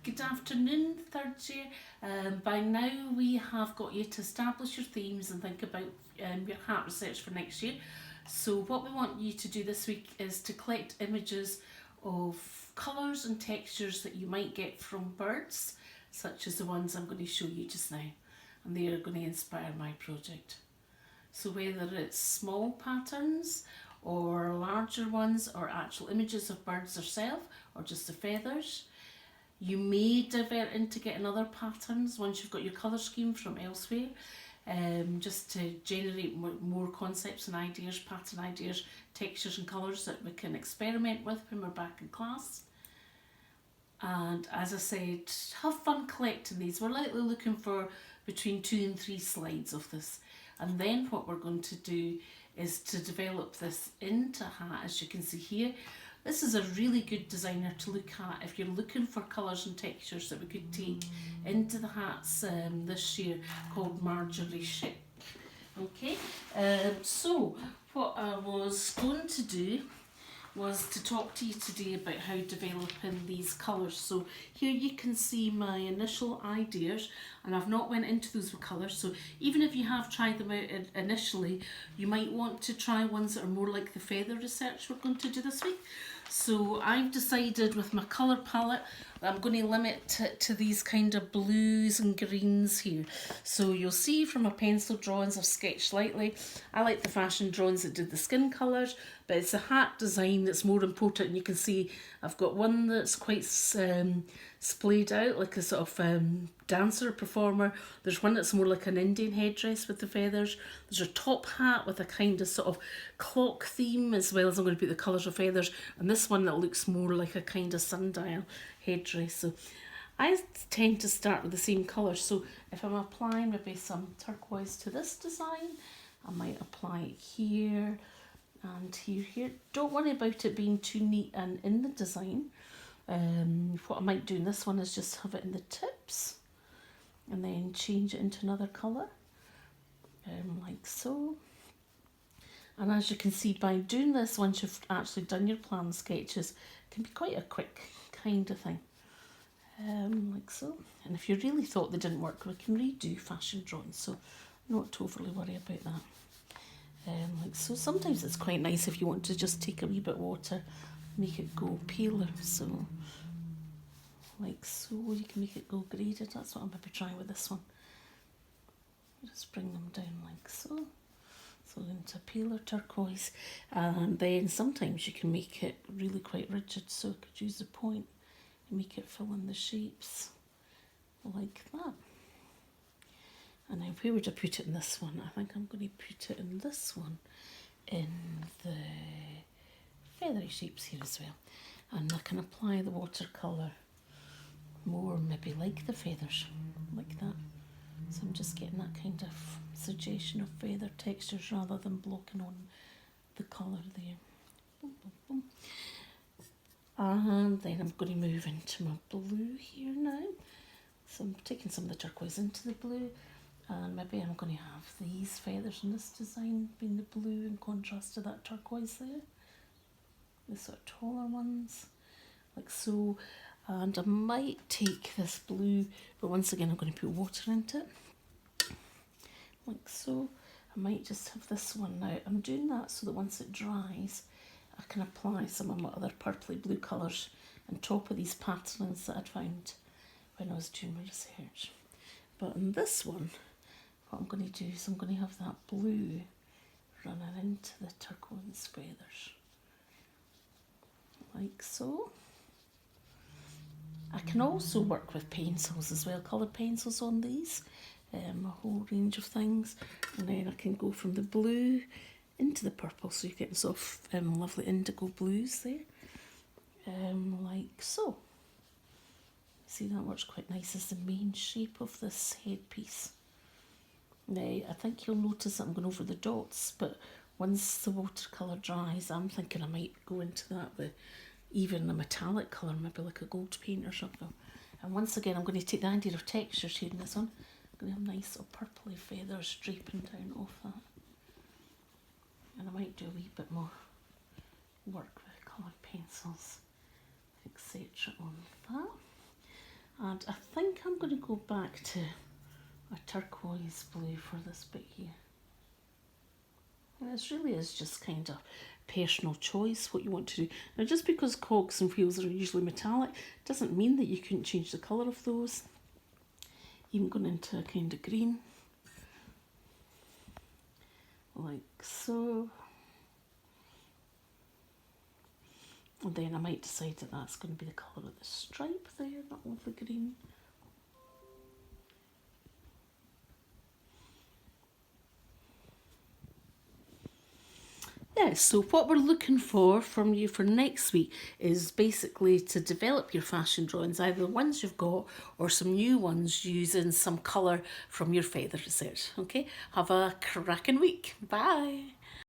Good afternoon, third year. By now we have got you to establish your themes and think about your hat research for next year. So what we want you to do this week is to collect images of colours and textures that you might get from birds, such as the ones I'm going to show you just now. And they are going to inspire my project. So whether it's small patterns or larger ones or actual images of birds themselves or just the feathers, you may divert into getting other patterns once you've got your colour scheme from elsewhere, just to generate more concepts and ideas, pattern ideas, textures and colours that we can experiment with when we're back in class. And as I said, have fun collecting these. We're likely looking for between 2 and 3 slides of this. And then what we're going to do is to develop this into a hat, as you can see here. This is a really good designer to look at if you're looking for colours and textures that we could take into the hats this year, called Marjorie Chic. Okay, so what I was going to do was to talk to you today about how developing these colours. So here you can see my initial ideas, and I've not went into those with colours, so even if you have tried them out initially, you might want to try ones that are more like the feather research we're going to do this week. So I've decided with my colour palette that I'm going to limit it to these kind of blues and greens here. So you'll see from my pencil drawings I've sketched lightly. I like the fashion drawings that did the skin colours, but it's the hat design that's more important. And you can see I've got one that's quite splayed out, like a sort of dancer, performer. There's one that's more like an Indian headdress with the feathers. There's a top hat with a kind of sort of clock theme, as well as I'm going to put the colours of feathers. And this one that looks more like a kind of sundial headdress. So I tend to start with the same colour. So if I'm applying maybe some turquoise to this design, I might apply it here and here. Don't worry about it being too neat and in the design. What I might do in this one is just have it in the tips and then change it into another colour, like so. And as you can see, by doing this, once you've actually done your plan sketches, it can be quite a quick kind of thing, like so. And if you really thought they didn't work, we can redo fashion drawings, so not overly worry about that. Like so. Sometimes it's quite nice if you want to just take a wee bit of water, make it go paler, so like so. You can make it go graded. That's what I'm maybe trying with this one. Just bring them down like so. So into paler turquoise, and then sometimes you can make it really quite rigid, so I could use the point and make it fill in the shapes like that. And then where would I put it in this one? I think I'm going to put it in this one, in the feathery shapes here as well. And I can apply the watercolour more maybe like the feathers, like that. So I'm just getting that kind of suggestion of feather textures rather than blocking on the colour there. Boom, boom, boom. And then I'm going to move into my blue here now. So I'm taking some of the turquoise into the blue, and maybe I'm going to have these feathers in this design being the blue in contrast to that turquoise there. The sort of taller ones, like so. And I might take this blue, but once again I'm going to put water into it, like so. I might just have this one now. I'm doing that so that once it dries, I can apply some of my other purpley blue colours on top of these patterns that I'd found when I was doing my research. But in this one, what I'm going to do is I'm going to have that blue running into the turquoise feathers, like so. I can also work with pencils as well, coloured pencils on these, a whole range of things. And then I can go from the blue into the purple, so you're getting sort of lovely indigo blues there, like so. See, that works quite nice as the main shape of this headpiece. Now, I think you'll notice that I'm going over the dots, but once the watercolour dries, I'm thinking I might go into that with even a metallic colour, maybe like a gold paint or something. And once again, I'm going to take the idea of textures here in this one. I'm going to have nice little purpley feathers draping down off that. And I might do a wee bit more work with coloured pencils, etc. on that. And I think I'm going to go back to a turquoise blue for this bit here. And this really is just kind of personal choice what you want to do. Now just because cogs and wheels are usually metallic doesn't mean that you couldn't change the colour of those. Even going into a kind of green. Like so. And then I might decide that that's going to be the colour of the stripe there, that lovely green. Yeah, so what we're looking for from you for next week is basically to develop your fashion drawings, either the ones you've got or some new ones using some colour from your feather research. Okay, have a cracking week. Bye.